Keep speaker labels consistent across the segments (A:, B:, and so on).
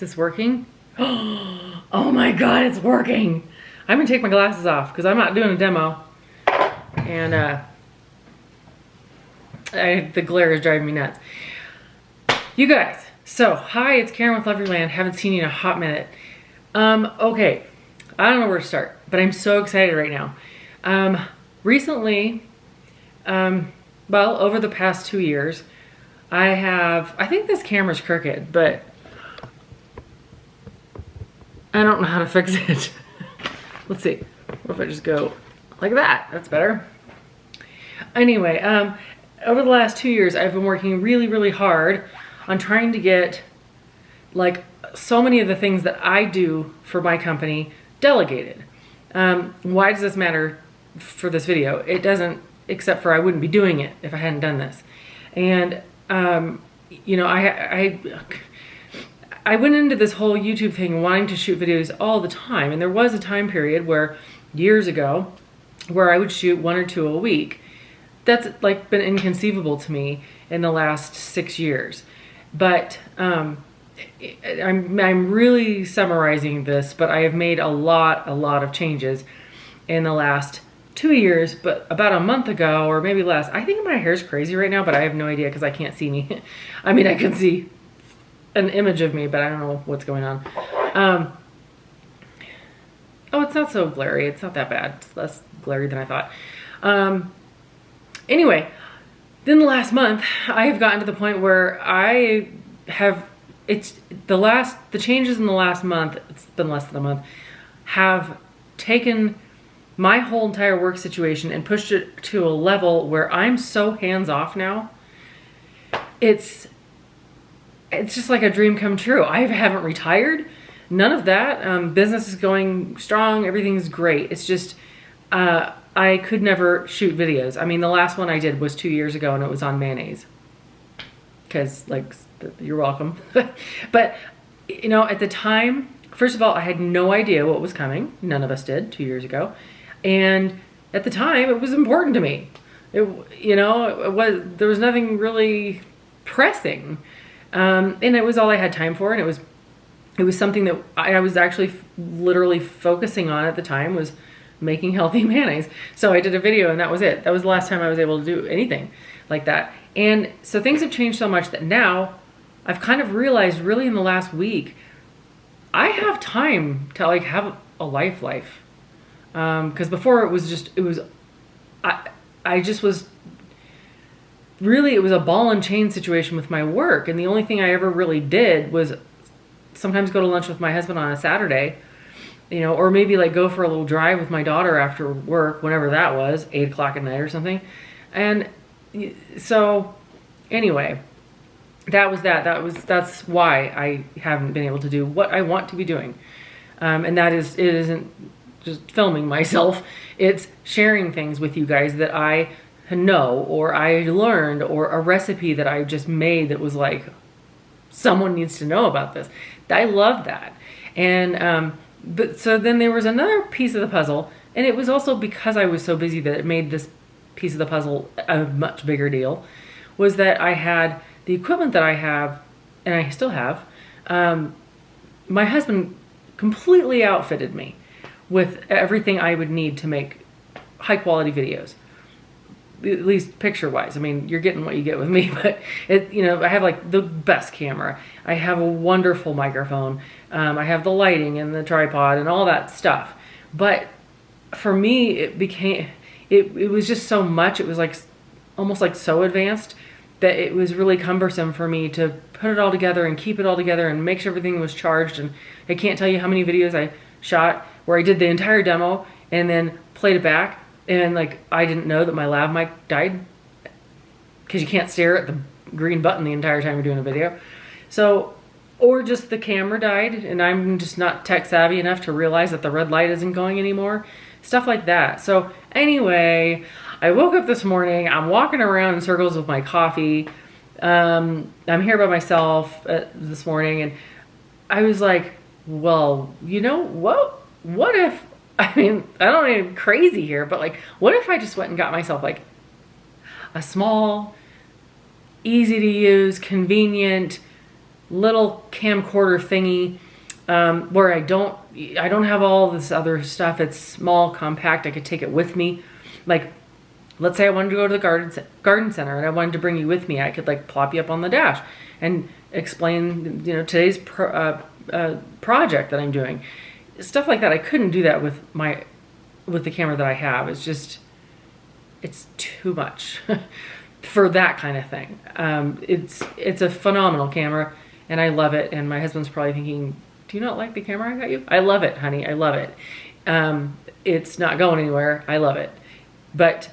A: this working? Oh my God, it's working. I'm gonna take my glasses off because I'm not doing a demo. And the glare is driving me nuts. You guys, so hi, it's Karen with Loveryland. Haven't seen you in a hot minute. Okay, I don't know where to start, but I'm so excited right now. Recently, well, over the past 2 years, I think this camera's crooked, but I don't know how to fix it. Let's see. What if I just go like that? That's better. Anyway, over the last 2 years, I've been working really, really hard on trying to get like so many of the things that I do for my company delegated. Why does this matter for this video? It doesn't, except for I wouldn't be doing it if I hadn't done this. And, you know, I went into this whole YouTube thing wanting to shoot videos all the time. And there was a time period where, years ago, where I would shoot 1 or 2 a week. That's like been inconceivable to me in the last 6 years. But I'm really summarizing this, but I have made a lot of changes in the last 2 years. But about a month ago, or maybe less, I think my hair's crazy right now, but I have no idea because I can't see me. I mean, I can see an image of me, but I don't know what's going on. Oh, it's not so glary. It's not that bad. It's less glary than I thought. Anyway, then the last month, I have gotten to the point where I have, the changes in the last month, it's been less than a month, have taken my whole entire work situation and pushed it to a level where I'm so hands-off now. It's just like a dream come true. I haven't retired, none of that. Business is going strong, everything's great. It's just, I could never shoot videos. I mean, the last one I did was 2 years ago and it was on mayonnaise. Because, like, you're welcome. But, you know, at the time, first of all, I had no idea what was coming. None of us did 2 years ago. And at the time, it was important to me. You know, there was nothing really pressing. And it was all I had time for. And it was something that I was actually literally focusing on at the time, was making healthy mayonnaise. So I did a video and that was it. That was the last time I was able to do anything like that. And so things have changed so much that now I've kind of realized really in the last week, I have time to like have a life. Because before it was really, it was a ball and chain situation with my work. And the only thing I ever really did was sometimes go to lunch with my husband on a Saturday, you know, or maybe like go for a little drive with my daughter after work, whenever that was, 8 o'clock at night or something. And so anyway, that's why I haven't been able to do what I want to be doing. And that is, it isn't just filming myself. It's sharing things with you guys that I know, or I learned, or a recipe that I just made that was like, someone needs to know about this. I love that. And, but so then there was another piece of the puzzle, and it was also because I was so busy that it made this piece of the puzzle a much bigger deal, was that I had the equipment that I have, and I still have. My husband completely outfitted me with everything I would need to make high quality videos, at least picture wise. I mean, you're getting what you get with me, but you know, I have like the best camera. I have a wonderful microphone. I have the lighting and the tripod and all that stuff. But for me, it was just so much. It was like almost like so advanced that it was really cumbersome for me to put it all together and keep it all together and make sure everything was charged. And I can't tell you how many videos I shot where I did the entire demo and then played it back. And like, I didn't know that my lav mic died, because you can't stare at the green button the entire time you're doing a video. So, or just the camera died and I'm just not tech savvy enough to realize that the red light isn't going anymore. Stuff like that. So anyway, I woke up this morning, I'm walking around in circles with my coffee. I'm here by myself this morning, and I was like, well, you know, what if, I mean, I don't want to be crazy here, but like, what if I just went and got myself like a small, easy to use, convenient, little camcorder thingy, where I don't have all this other stuff. It's small, compact. I could take it with me. Like, let's say I wanted to go to the garden center and I wanted to bring you with me. I could like plop you up on the dash and explain, you know, today's project that I'm doing. Stuff like that. I couldn't do that with the camera that I have. It's too much for that kind of thing. It's a phenomenal camera and I love it. And my husband's probably thinking, do you not like the camera I got you? I love it, honey. I love it. It's not going anywhere. I love it. But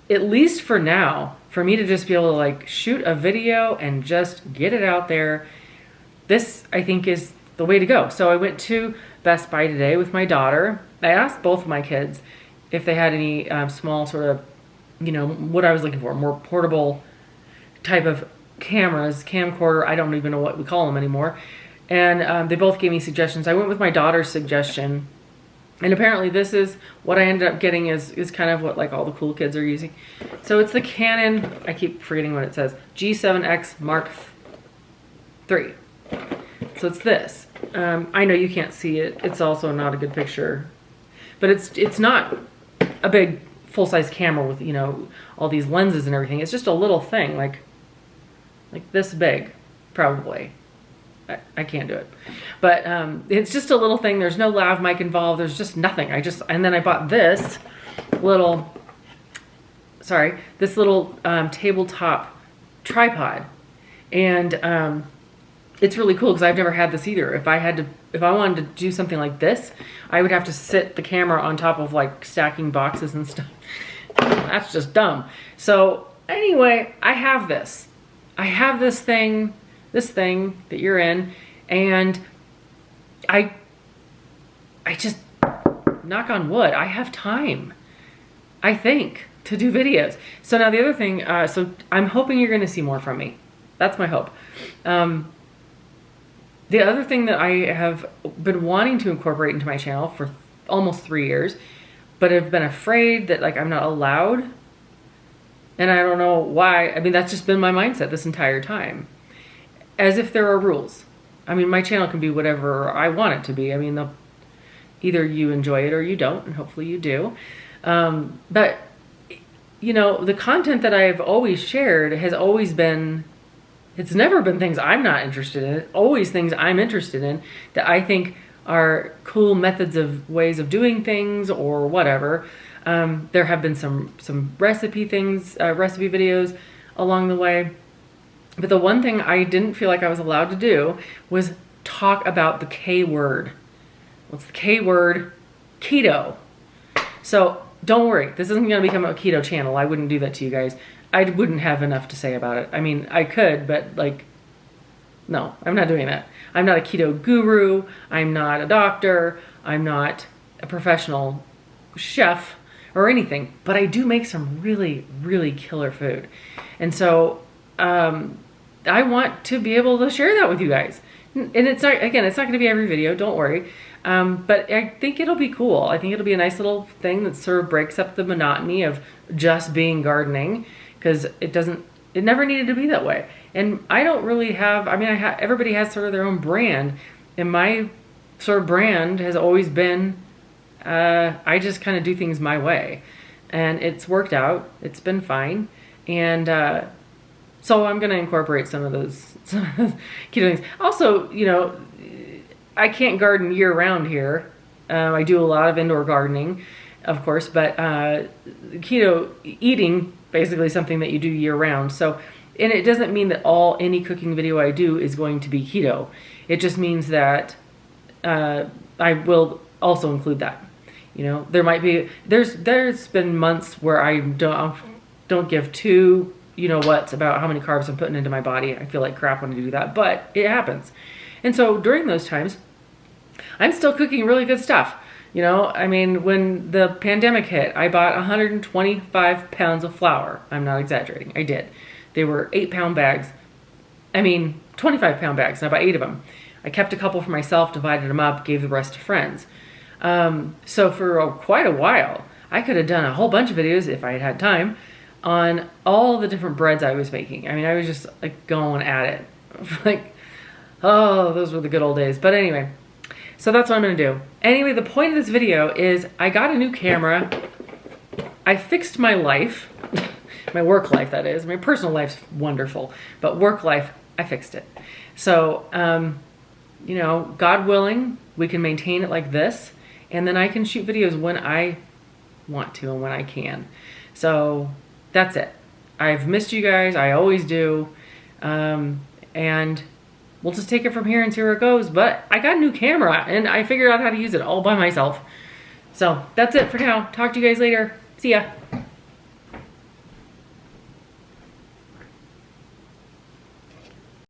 A: at least for now, for me to just be able to like shoot a video and just get it out there, this I think is the way to go. So I went to Best Buy today with my daughter. I asked both of my kids if they had any small sort of, you know, what I was looking for, more portable type of cameras, camcorder. I don't even know what we call them anymore. And they both gave me suggestions. I went with my daughter's suggestion. And apparently this is what I ended up getting is kind of what like all the cool kids are using. So it's the Canon, I keep forgetting what it says, G7X Mark III. So it's this. I know you can't see it. It's also not a good picture. But it's not a big full-size camera with, you know, all these lenses and everything. It's just a little thing like this big, probably. I can't do it. But it's just a little thing. There's no lav mic involved. There's just nothing. And then I bought this little tabletop tripod. And it's really cool because I've never had this either. If I wanted to do something like this, I would have to sit the camera on top of like stacking boxes and stuff. That's just dumb. So anyway, I have this. I have this thing that you're in, and I just, knock on wood, I have time, I think, to do videos. So now the other thing, so I'm hoping you're going to see more from me. That's my hope. The other thing that I have been wanting to incorporate into my channel for almost 3 years, but I've been afraid that like I'm not allowed, and I don't know why. I mean, that's just been my mindset this entire time. As if there are rules. I mean, my channel can be whatever I want it to be. I mean, either you enjoy it or you don't, and hopefully you do. But, you know, the content that I've always shared has always been, it's never been things I'm not interested in. It's always things I'm interested in that I think are cool methods of ways of doing things or whatever. There have been some recipe things, recipe videos along the way. But the one thing I didn't feel like I was allowed to do was talk about the K word. What's the K word? Keto. So don't worry, this isn't going to become a keto channel. I wouldn't do that to you guys. I wouldn't have enough to say about it. I mean, I could, but like, no, I'm not doing that. I'm not a keto guru. I'm not a doctor. I'm not a professional chef or anything, but I do make some really, really killer food. And so, I want to be able to share that with you guys. And it's not, again, it's not going to be every video, don't worry. But I think it'll be cool. I think it'll be a nice little thing that sort of breaks up the monotony of just being gardening, because it never needed to be that way. And I don't really have, I mean, everybody has sort of their own brand, and my sort of brand has always been, I just kind of do things my way, and it's worked out. It's been fine. And, so I'm going to incorporate some of those keto things. Also, you know, I can't garden year round here. I do a lot of indoor gardening, of course, but keto eating basically something that you do year round. So, and it doesn't mean that any cooking video I do is going to be keto. It just means that I will also include that. You know, there's been months where I don't give two you know what's about how many carbs I'm putting into my body. I feel like crap when I do that, but it happens. And so during those times, I'm still cooking really good stuff. You know, I mean, when the pandemic hit, I bought 125 pounds of flour. I'm not exaggerating. I did. They were 8-pound bags. 25-pound bags, and I bought 8 of them. I kept a couple for myself, divided them up, gave the rest to friends. So for quite a while, I could have done a whole bunch of videos if I had had time on all the different breads I was making. I mean, I was just like going at it. Like, Oh, those were the good old days. But anyway, so that's what I'm gonna do. Anyway, the point of this video is I got a new camera. I fixed my life, my work life that is. My personal life's wonderful, but work life, I fixed it. So, you know, God willing, we can maintain it like this, and then I can shoot videos when I want to and when I can. So that's it. I've missed you guys, I always do, and we'll just take it from here and see where it goes. But I got a new camera, and I figured out how to use it all by myself. So that's it for now. Talk to you guys later. See ya.